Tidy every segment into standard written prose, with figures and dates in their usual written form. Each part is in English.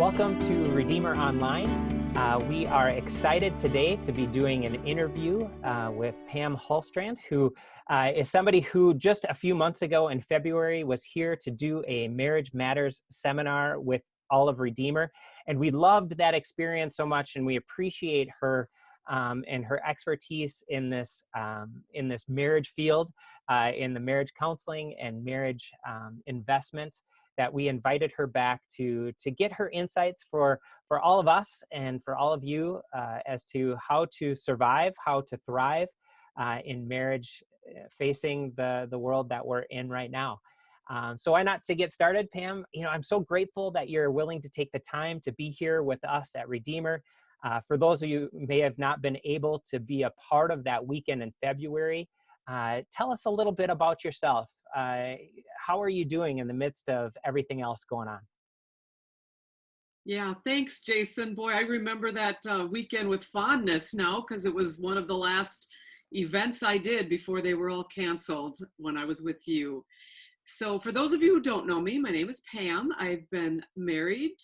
welcome to Redeemer Online. We are excited today to be doing an interview with Pam Hulstrand, who is somebody who just a few months ago in February was here to do a Marriage Matters seminar with all of Redeemer. And we loved that experience so much, and we appreciate her and her expertise in this marriage field, in the marriage counseling and marriage investment, that we invited her back to get her insights for all of us and for all of you as to how to survive, how to thrive in marriage, facing the world that we're in right now. So why not to get started, Pam? I'm so grateful that you're willing to take the time to be here with us at Redeemer. For those of you who may have not been able to be a part of that weekend in February, tell us a little bit about yourself. How are you doing in the midst of everything else going on? Yeah, thanks, Jason. Boy, I remember that weekend with fondness now, because it was one of the last events I did before they were all canceled when I was with you. So for those of you who don't know me, my name is Pam. I've been married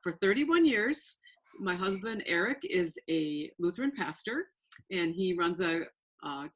for 31 years. My husband, Eric, is a Lutheran pastor, and he runs a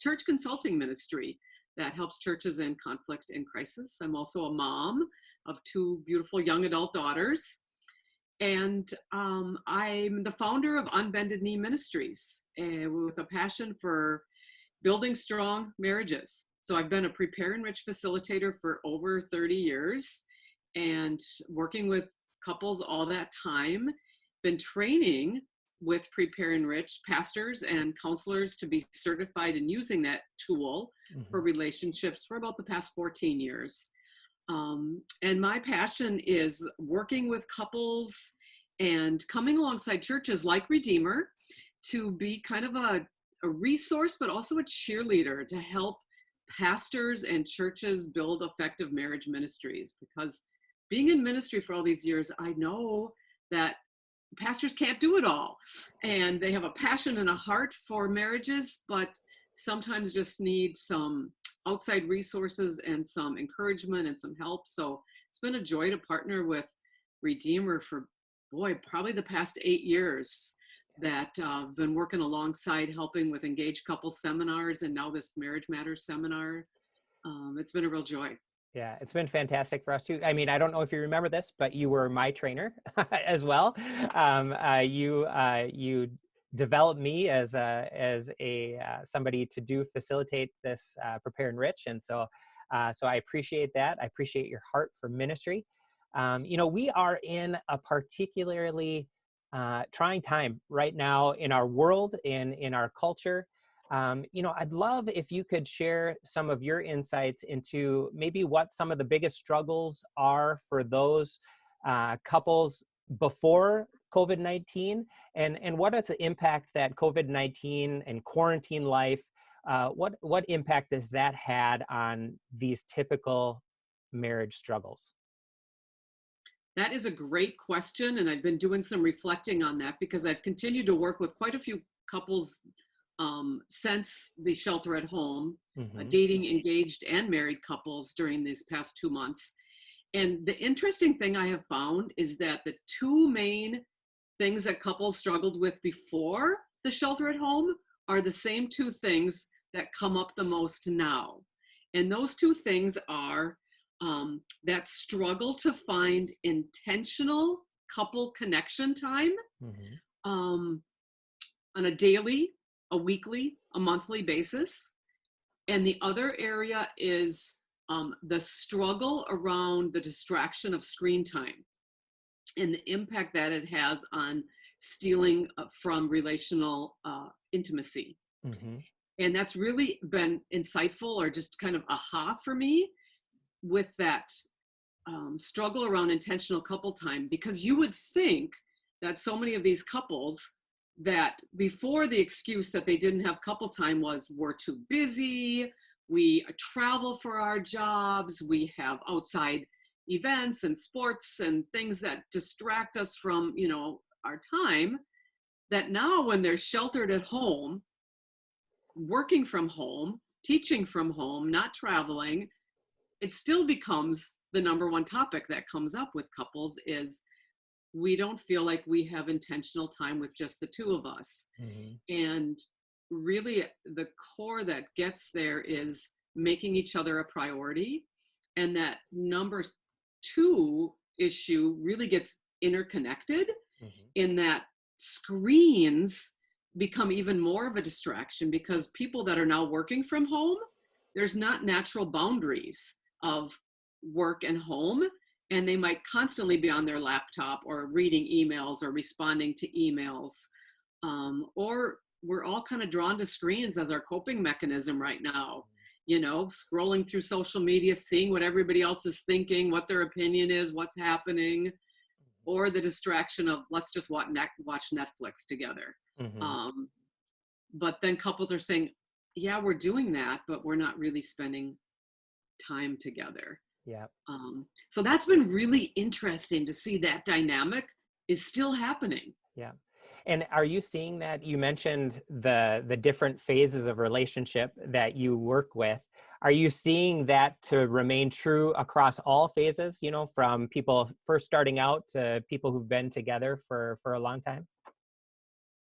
church consulting ministry that helps churches in conflict and crisis. I'm also a mom of two beautiful young adult daughters. And I'm the founder of Unbended Knee Ministries, with a passion for building strong marriages. So I've been a Prepare Enrich facilitator for over 30 years and working with couples all that time. Been training with Prepare Enrich pastors and counselors to be certified in using that tool for relationships for about the past 14 years. And my passion is working with couples and coming alongside churches like Redeemer to be kind of a resource, but also a cheerleader to help pastors and churches build effective marriage ministries. Because being in ministry for all these years, I know that pastors can't do it all, and they have a passion and a heart for marriages, but sometimes just need some outside resources and some encouragement and some help. So it's been a joy to partner with Redeemer for, probably the past 8 years that I've been working alongside, helping with engaged couple seminars, and now this Marriage Matters seminar. It's been a real joy. Yeah, it's been fantastic for us too. I mean, I don't know if you remember this, but you were my trainer as well. You developed me as somebody to facilitate this Prepare Enrich, and so I appreciate that. I appreciate your heart for ministry. We are in a particularly trying time right now in our world, in our culture. I'd love if you could share some of your insights into maybe what some of the biggest struggles are for those couples before COVID-19, and what is the impact that COVID-19 and quarantine life, what impact has that had on these typical marriage struggles? That is a great question, and I've been doing some reflecting on that because I've continued to work with quite a few couples since the shelter at home, dating engaged and married couples during these past 2 months. And the interesting thing I have found is that the two main things that couples struggled with before the shelter at home are the same two things that come up the most now. And those two things are that struggle to find intentional couple connection time on a daily, a weekly, a monthly basis. And the other area is the struggle around the distraction of screen time and the impact that it has on stealing from relational intimacy. And that's really been insightful, or just kind of aha for me, with that struggle around intentional couple time, because you would think that so many of these couples, that before the excuse that they didn't have couple time was we're too busy, we travel for our jobs, we have outside events and sports and things that distract us from, our time, that now when they're sheltered at home, working from home, teaching from home, not traveling, it still becomes the number one topic that comes up with couples is we don't feel like we have intentional time with just the two of us. Mm-hmm. And really the core that gets there is making each other a priority. And that number two issue really gets interconnected Mm-hmm. in that screens become even more of a distraction, because people that are now working from home, there's not natural boundaries of work and home, and they might constantly be on their laptop or reading emails or responding to emails, or we're all kind of drawn to screens as our coping mechanism right now, scrolling through social media, seeing what everybody else is thinking, what their opinion is, what's happening, or the distraction of let's just watch Netflix together. Mm-hmm. But then couples are saying, yeah, we're doing that, but we're not really spending time together. Yeah. So that's been really interesting to see that dynamic is still happening. Yeah. And are you seeing that? You mentioned the different phases of relationship that you work with. Are you seeing that to remain true across all phases, from people first starting out to people who've been together for a long time?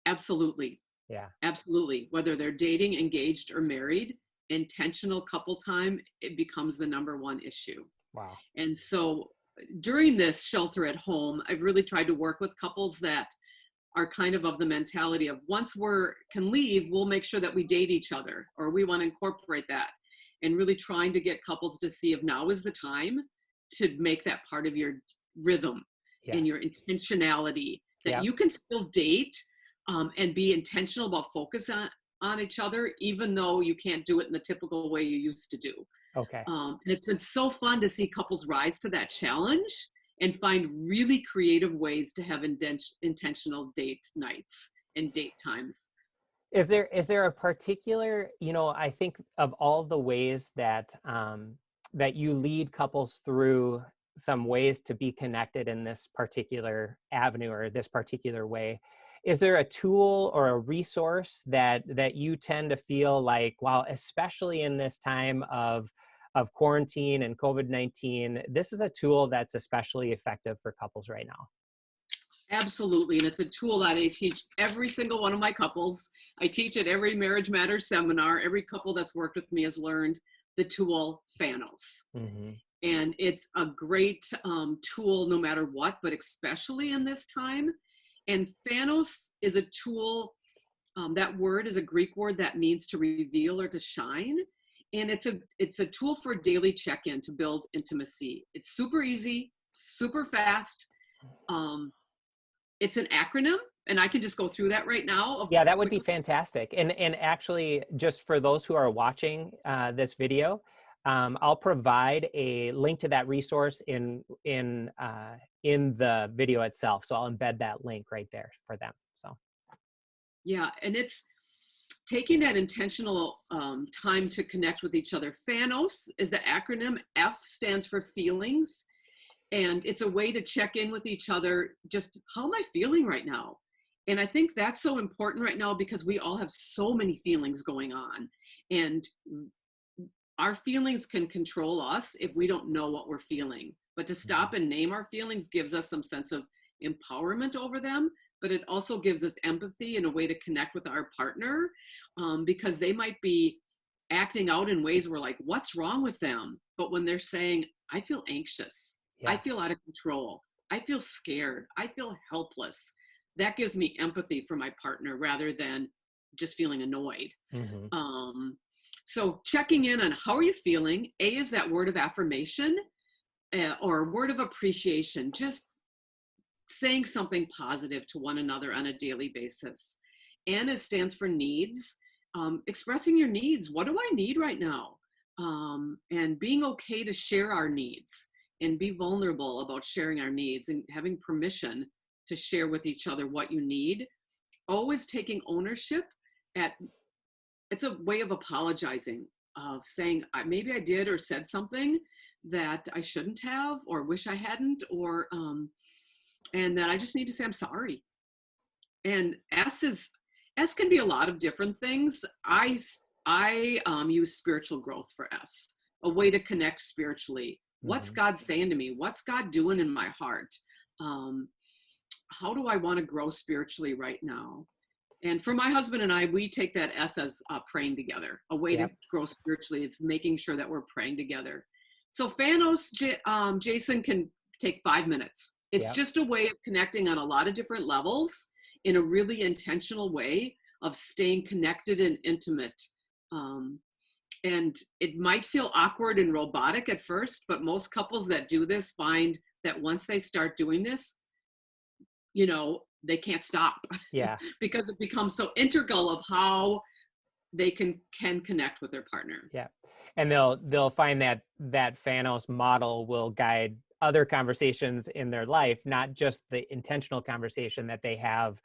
Absolutely. Yeah. Absolutely. Whether they're dating, engaged, or married, intentional couple time, it becomes the number one issue. Wow. And so during this shelter at home, I've really tried to work with couples that are kind of the mentality of once can leave, we'll make sure that we date each other, or we want to incorporate that. And really trying to get couples to see if now is the time to make that part of your rhythm. Yes. And your intentionality, that Yep. you can still date and be intentional about focus on each other, even though you can't do it in the typical way you used to do. Okay. And it's been so fun to see couples rise to that challenge and find really creative ways to have intentional date nights and date times. Is there a particular, I think of all the ways that that you lead couples through some ways to be connected in this particular avenue or this particular way, is there a tool or a resource that you tend to feel like, wow, especially in this time of quarantine and COVID-19, this is a tool that's especially effective for couples right now? Absolutely. And it's a tool that I teach every single one of my couples. I teach at every Marriage Matters seminar. Every couple that's worked with me has learned the tool F.A.N.O.S. Mm-hmm. And it's a great tool no matter what, but especially in this time. And F.A.N.O.S is a tool, that word is a Greek word that means to reveal or to shine. And it's a tool for daily check-in to build intimacy. It's super easy, super fast. It's an acronym, and I can just go through that right now. Yeah, that would be fantastic. And actually, just for those who are watching this video, I'll provide a link to that resource in the video itself. So I'll embed that link right there for them. So yeah, and it's taking that intentional time to connect with each other. F.A.N.O.S is the acronym. F stands for feelings. And it's a way to check in with each other. Just how am I feeling right now? And I think that's so important right now because we all have so many feelings going on. And our feelings can control us if we don't know what we're feeling. But to stop and name our feelings gives us some sense of empowerment over them. But it also gives us empathy and a way to connect with our partner, because they might be acting out in ways we're like, what's wrong with them? But when they're saying, I feel anxious, yeah. I feel out of control, I feel scared, I feel helpless, that gives me empathy for my partner rather than just feeling annoyed. Mm-hmm. So checking in on how are you feeling? A is that word of affirmation or word of appreciation, just saying something positive to one another on a daily basis. N stands for needs, expressing your needs. What do I need right now? And being okay to share our needs and be vulnerable about sharing our needs and having permission to share with each other what you need. Always taking ownership. It's a way of apologizing, of saying, maybe I did or said something that I shouldn't have or wish I hadn't, or and that I just need to say I'm sorry. And S can be a lot of different things. I use spiritual growth for S, a way to connect spiritually. What's God saying to me? What's God doing in my heart? how do I want to grow spiritually right now? And for my husband and I, we take that S as praying together, a way to Yep. grow spiritually, is making sure that we're praying together. So F.A.N.O.S, Jason, can take 5 minutes. It's Yep. just a way of connecting on a lot of different levels in a really intentional way of staying connected and intimate. Um, and it might feel awkward and robotic at first, but most couples that do this find that once they start doing this, they can't stop Yeah. because it becomes so integral of how they can connect with their partner. Yeah. And they'll find that F.A.N.O.S model will guide other conversations in their life, not just the intentional conversation that they have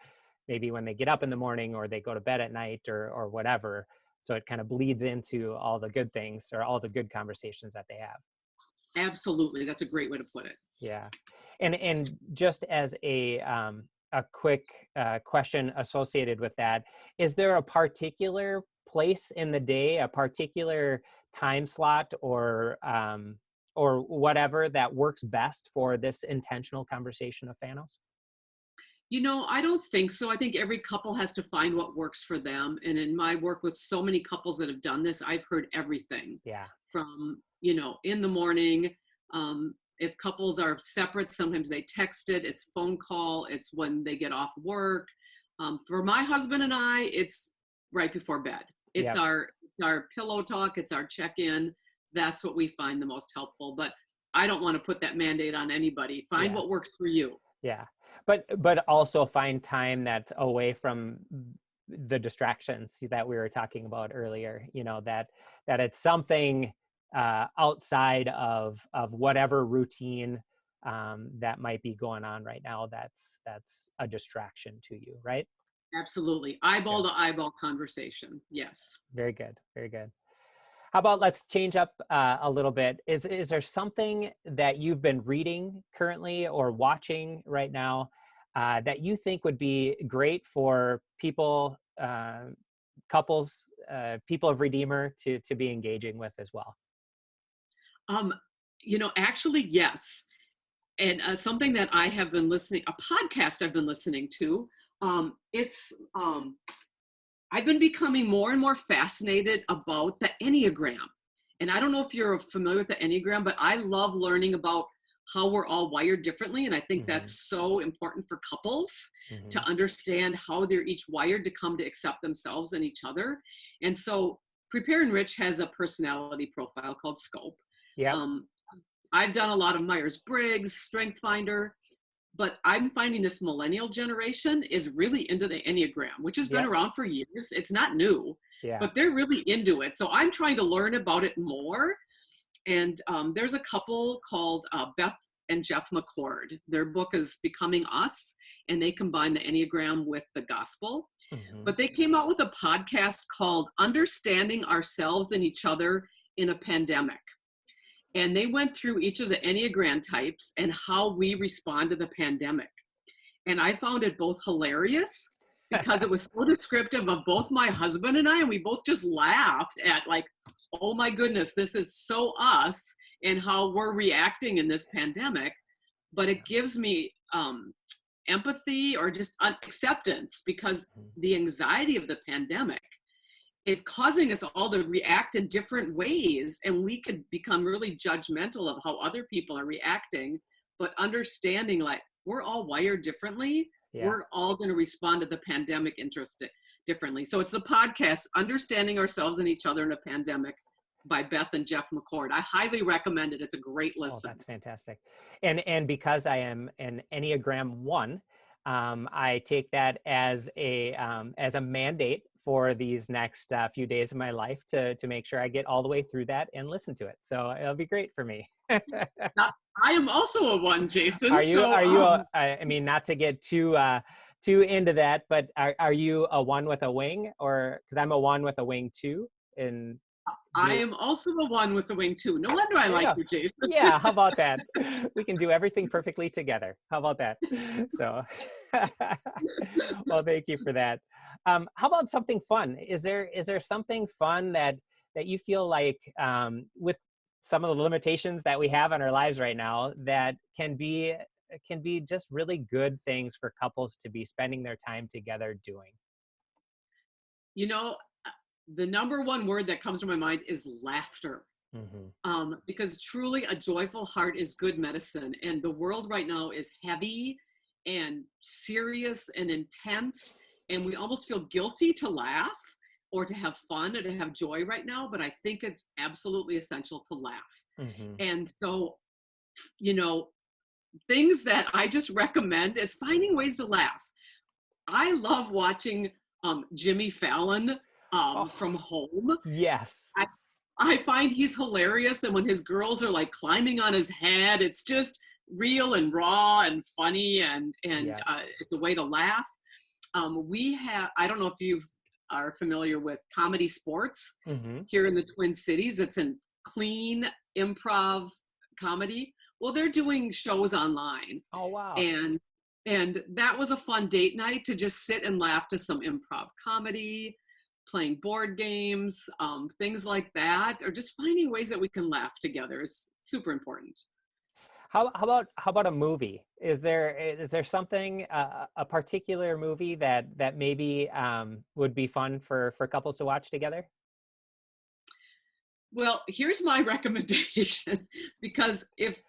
maybe when they get up in the morning or they go to bed at night or whatever. So it kind of bleeds into all the good things or all the good conversations that they have. Absolutely. That's a great way to put it. Yeah. And just as a quick question associated with that, is there a particular place in the day, a particular time slot or whatever that works best for this intentional conversation of F.A.N.O.S? I don't think so. I think every couple has to find what works for them. And in my work with so many couples that have done this, I've heard everything Yeah. from, in the morning. If couples are separate, sometimes they text it, it's phone call, it's when they get off work. For my husband and I, it's right before bed. It's Yep. our pillow talk, it's our check-in. That's what we find the most helpful. But I don't want to put that mandate on anybody. Find Yeah. what works for you. Yeah. But also find time that's away from the distractions that we were talking about earlier, that it's something outside of whatever routine that might be going on right now that's a distraction to you, right? Absolutely. Yeah. Eyeball to eyeball conversation. Yes. Very good. Very good. How about let's change up a little bit. Is there something that you've been reading currently or watching right now that you think would be great for people, couples, people of Redeemer to be engaging with as well? Um, actually, yes. And something that I have been listening, a podcast I've been listening to, I've been becoming more and more fascinated about the Enneagram. And I don't know if you're familiar with the Enneagram, but I love learning about how we're all wired differently. And I think Mm-hmm. that's so important for couples Mm-hmm. to understand how they're each wired to come to accept themselves and each other. And so Prepare and Rich has a personality profile called Scope. Yep. I've done a lot of Myers-Briggs, Strength Finder, but I'm finding this millennial generation is really into the Enneagram, which has been Yep. around for years. It's not new, Yeah. but they're really into it. So I'm trying to learn about it more. And there's a couple called Beth and Jeff McCord. Their book is Becoming Us, and they combine the Enneagram with the gospel. Mm-hmm. But they came out with a podcast called Understanding Ourselves and Each Other in a Pandemic. And they went through each of the Enneagram types and how we respond to the pandemic. And I found it both hilarious because it was so descriptive of both my husband and I, and we both just laughed at like, oh my goodness, this is so us and how we're reacting in this pandemic. But it gives me empathy or just acceptance because the anxiety of the pandemic is causing us all to react in different ways, and we could become really judgmental of how other people are reacting, but understanding like we're all wired differently. Yeah. We're all going to respond to the pandemic differently. So it's a podcast, Understanding Ourselves and Each Other in a Pandemic, by Beth and Jeff McCord. I highly recommend it. It's a great listen. Oh, that's fantastic. And because I am an Enneagram 1, I take that as a mandate for these next few days of my life to make sure I get all the way through that and listen to it. So it'll be great for me. Now, I am also a 1, Jason. Are you? I mean, not to get too into that, but are you a 1 with a wing, or because I'm a 1 with a wing too? And I am also the 1 with the wing too. No wonder I like you, Jason. Yeah, how about that? We can do everything perfectly together. How about that? So, well, thank you for that. How about something fun? Is there something fun that you feel like with some of the limitations that we have in our lives right now that can be can be just really good things for couples to be spending their time together doing. You know, the number one word that comes to my mind is laughter. Because truly a joyful heart is good medicine. And the world right now is heavy and serious and intense. And we almost feel guilty to laugh or to have fun or to have joy right now. But I think it's absolutely essential to laugh. And so, you know, things that I just recommend is finding ways to laugh. I love watching Jimmy Fallon from home. Yes. I find he's hilarious. And when his girls are like climbing on his head, it's just real and raw and funny, and it's a way to laugh. We have, I don't know if you are familiar with Comedy Sports here in the Twin Cities. It's a clean improv comedy. Well, they're doing shows online. Oh, wow. And that was a fun date night to just sit and laugh to some improv comedy, playing board games, things like that, or just finding ways that we can laugh together is super important. How about a movie? Is there something, a particular movie that maybe would be fun for couples to watch together? Well, here's my recommendation, because if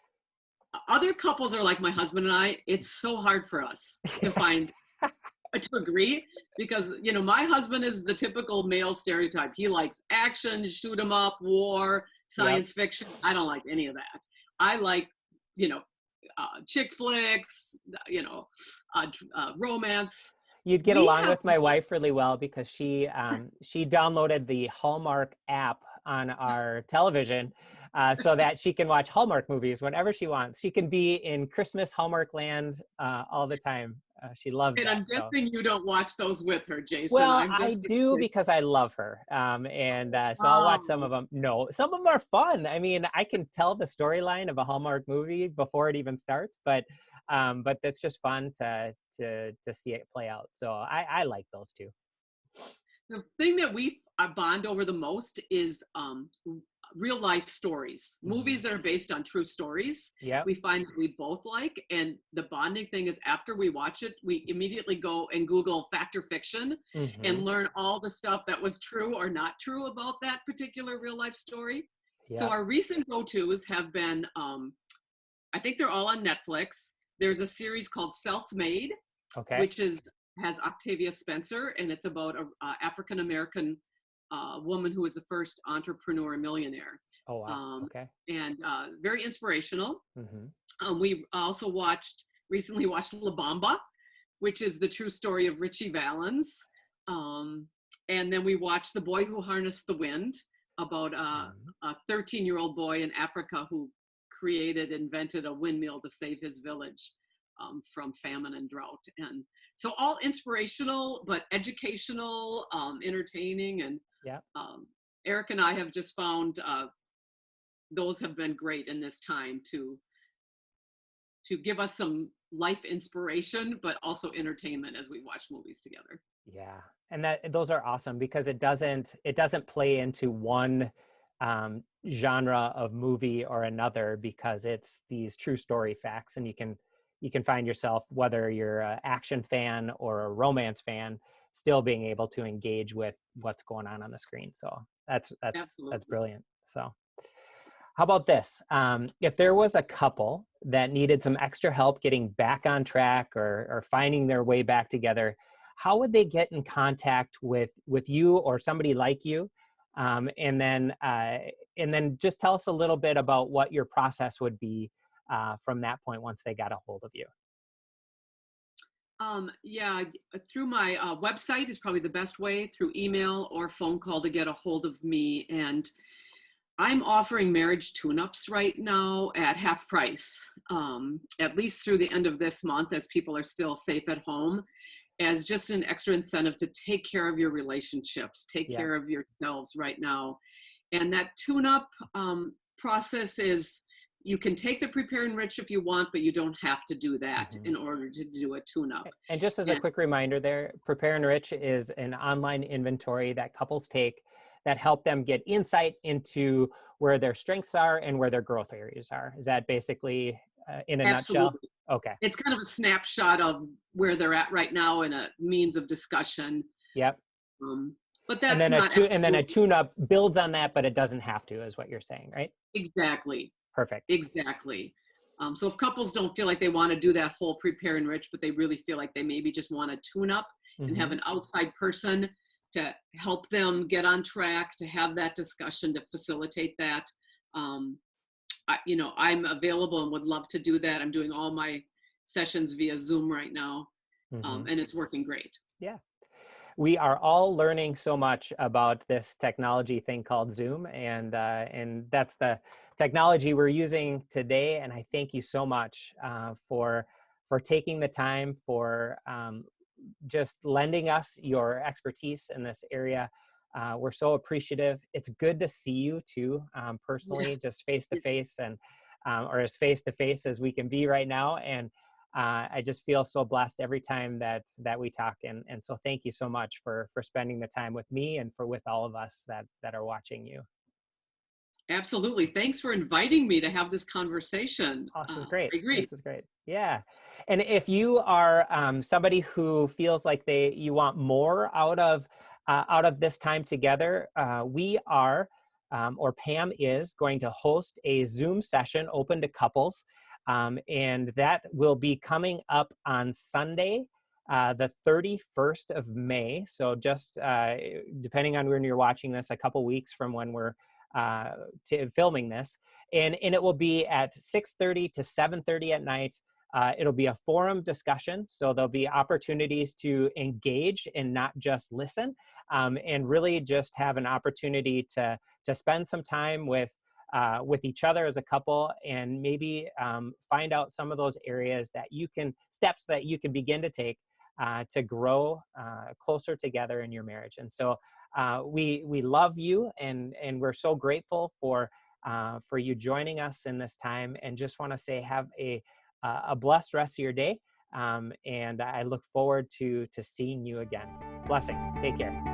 other couples are like my husband and I, it's so hard for us to find to agree, because you know, my husband is the typical male stereotype. He likes action, shoot 'em up, war, science fiction. I don't like any of that. I like, you know, chick flicks, you know, romance. You'd get along with my wife really well, because she downloaded the Hallmark app on our television so that she can watch Hallmark movies whenever she wants. She can be in Christmas Hallmark land all the time. She loves and that. I'm guessing you don't watch those with her, Jason. Well, I do, because I love her. So I'll watch some of them. No, some of them are fun. I mean, I can tell the storyline of a Hallmark movie before it even starts, but it's just fun to see it play out. So I like those two. The thing that we bond over the most is real life stories, movies that are based on true stories. We find that we both like, and the bonding thing is after we watch it, we immediately go and Google fact or fiction and learn all the stuff that was true or not true about that particular real life story. So our recent go-tos have been, I think they're all on Netflix. There's a series called Self-Made, which has Octavia Spencer, and it's about an African-American woman who was the first entrepreneur millionaire. Oh, wow. And very inspirational. We also recently watched La Bamba, which is the true story of Richie Valens. And then we watched The Boy Who Harnessed the Wind, about a 13-year-old boy in Africa who invented a windmill to save his village from famine and drought. And so all inspirational, but educational, entertaining. And Eric and I have just found those have been great in this time to give us some life inspiration, but also entertainment as we watch movies together. Yeah, and those are awesome, because it doesn't play into one genre of movie or another, because it's these true story facts, and you can find yourself, whether you're an action fan or a romance fan, still being able to engage with what's going on the screen. So that's brilliant. So how about this? If there was a couple that needed some extra help getting back on track or finding their way back together, how would they get in contact with you or somebody like you? And then just tell us a little bit about what your process would be from that point once they got a hold of you. Through my website is probably the best way, through email or phone call to get a hold of me. And I'm offering marriage tune-ups right now at half price, at least through the end of this month, as people are still safe at home, as just an extra incentive to take care of your relationships, take care of yourselves right now. And that tune-up process is, you can take the Prepare Enrich if you want, but you don't have to do that in order to do a tune-up. And just as a quick reminder there, Prepare Enrich is an online inventory that couples take that help them get insight into where their strengths are and where their growth areas are. Is that basically in a nutshell? Absolutely. Okay. It's kind of a snapshot of where they're at right now and a means of discussion. Yep. Um, but And that's then not a absolutely tune-up builds on that, but it doesn't have to, is what you're saying, right? exactly. Perfect. Exactly. So if couples don't feel like they want to do that whole prepare enrich, but they really feel like they maybe just want to tune up and have Hmm. an outside person to help them get on track, to have that discussion, to facilitate that. Um, I'm available and would love to do that. I'm doing all my sessions via Zoom right now, Hmm. and it's working great. Yeah. We are all learning so much about this technology thing called Zoom, and that's the technology we're using today. And I thank you so much for taking the time, for just lending us your expertise in this area. We're so appreciative. It's good to see you too, Yeah. personally, just face to face, and or as face to face as we can be right now. And I just feel so blessed every time that we talk. And so thank you so much for spending the time with me and for with all of us that are watching you. Absolutely. Thanks for inviting me to have this conversation. Oh, this is great. I agree. This is great. Yeah. And if you are somebody who feels like you want more out of this time together, we are, or Pam is going to host a Zoom session open to couples. And that will be coming up on Sunday, the 31st of May. So just depending on when you're watching this, a couple weeks from when we're filming this, and it will be at 6:30 to 7:30 at night. It'll be a forum discussion, so there'll be opportunities to engage and not just listen, and really just have an opportunity to spend some time with each other as a couple, and maybe find out some of those areas steps that you can begin to take to grow closer together in your marriage. And so we love you, and we're so grateful for you joining us in this time, and just want to say have a blessed rest of your day. And I look forward to seeing you again. Blessings. Take care.